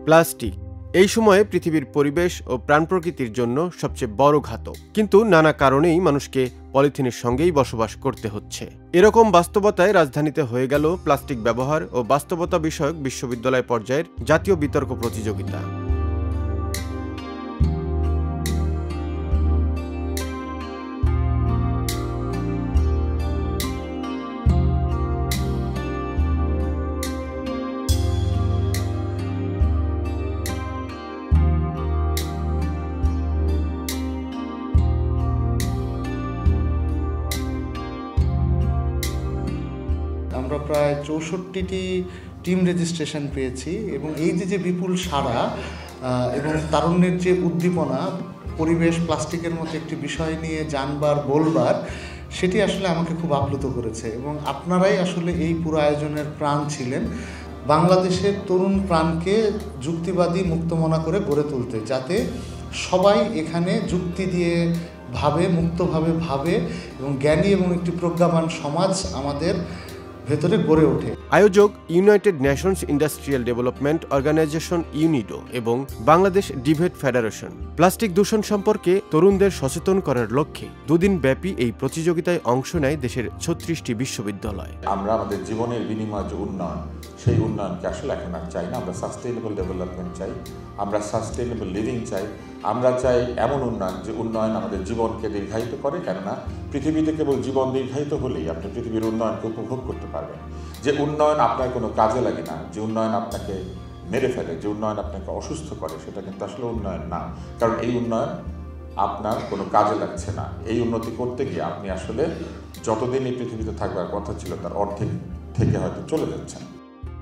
Plastic এই সময়ে পৃথিবীর পরিবেশ ও প্রাণপ্রকৃতির জন্য সবচেয়ে বড় ঘাতক, কিন্তু নানা কারণেই মানুষকে পলিথিনের সঙ্গেই বসবাস করতে হচ্ছে। এরকম বাস্তবতায় রাজধানীতে হয়ে গেল প্লাস্টিক ব্যবহার ও বাস্তবতা বিষয়ক বিশ্ববিদ্যালয় পর্যায়ের জাতীয় বিতর্ক প্রতিযোগিতা। আমরা প্রায় 64টি টিম রেজিস্ট্রেশন পেয়েছি এবং এই যে বিপুল সাড়া এবং তারুণ্যের যে উদ্দীপনা, পরিবেশ প্লাস্টিকের মতো একটি বিষয় নিয়ে জানবার বলবার, সেটি আসলে আমাকে খুব আপ্লুত করেছে এবং আপনারাই আসলে এই পুরো আয়োজনের প্রাণ ছিলেন। বাংলাদেশের তরুণ প্রাণকে যুক্তিবাদী মুক্তমনা করে গড়ে তুলতে, যাতে সবাই এখানে যুক্তি দিয়ে ভাবে, মুক্তভাবে ভাবে এবং জ্ঞানী এবং একটি প্রজ্ঞাবান সমাজ আমাদের ভেতরে গড়ে ওঠে। আয়োজক United Nations Industrial Development Organization UNIDO এবং বাংলাদেশ ডিবেট ফেডারেশন প্লাস্টিক দূষণ সম্পর্কে তরুণদের সচেতন করার লক্ষ্যে দুদিন ব্যাপী এই প্রতিযোগিতায় অংশ নেয় দেশের 36টি বিশ্ববিদ্যালয়। আমরা আমাদের জীবনের বিনিময় যে উন্নয়ন, সেই উন্নয়নকে আসলে এখন আর চাই না। আমরা সাস্টেইনেবল ডেভেলপমেন্ট চাই, আমরা সাস্টেইনেবল লিভিং চাই, আমরা চাই এমন উন্নয়ন যে উন্নয়ন আমাদের জীবনকে দীর্ঘায়িত করে। কেননা পৃথিবীতে কেবল জীবন দীর্ঘায়িত হলেই আপনি পৃথিবীর উন্নয়নকে উপভোগ করতে পারবেন। যে উন্নয়ন আপনার কোনো কাজে লাগে না, যে উন্নয়ন আপনাকে মেরে ফেলে, যে উন্নয়ন আপনাকে অসুস্থ করে, সেটা কিন্তু আসলে উন্নয়ন না। কারণ এই উন্নয়ন আপনার কোনো কাজে লাগছে না। এই উন্নতি করতে গিয়ে আপনি আসলে যতদিন এই পৃথিবীতে থাকবার কথা ছিল তার অর্ধেক থেকে হয়তো চলে যাচ্ছেন।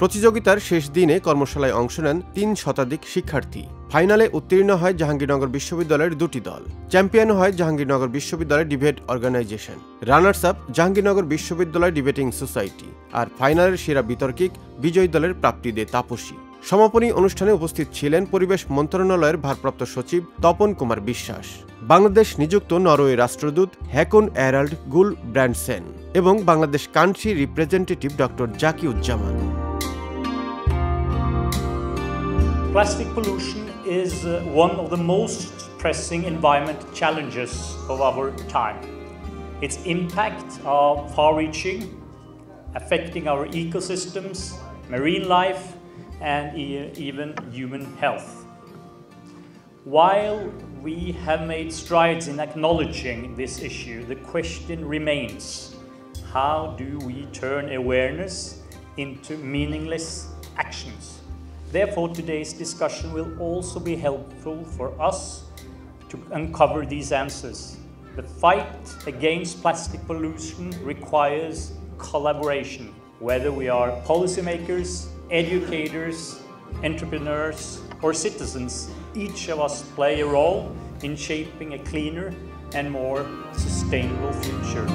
প্রতিযোগিতার শেষ দিনে কর্মশালায় অংশ নেন 3 শতাধিক শিক্ষার্থী। ফাইনালে উত্তীর্ণ হয় জাহাঙ্গীরনগর বিশ্ববিদ্যালয়ের 2টি দল। চ্যাম্পিয়ন হয় জাহাঙ্গীরনগর বিশ্ববিদ্যালয় debate organization, runners up Jahangirnagar বিশ্ববিদ্যালয় ডিবেটিং সোসাইটি, আর ফাইনালের সেরা বিতর্কিক বিজয়ী দলের প্রাপ্তি দেয় তাপসী। সমাপনী অনুষ্ঠানে উপস্থিত ছিলেন পরিবেশ মন্ত্রণালয়ের ভারপ্রাপ্ত সচিব তপন কুমার বিশ্বাস, বাংলাদেশ নিযুক্ত নরওয়ে রাষ্ট্রদূত হ্যাকন এরাল্ড গুল ব্র্যান্ডসেন এবং Bangladesh country representative doctor Zakiuzzaman. Plastic pollution is one of the most pressing environmental challenges of our time. Its impacts are far-reaching, affecting our ecosystems, marine life, and even human health. While we have made strides in acknowledging this issue, the question remains: how do we turn awareness into meaningless actions? Therefore, today's discussion will also be helpful for us to uncover these answers. The fight against plastic pollution requires collaboration. Whether we are policymakers, educators, entrepreneurs, or citizens, each of us play a role in shaping a cleaner and more sustainable future.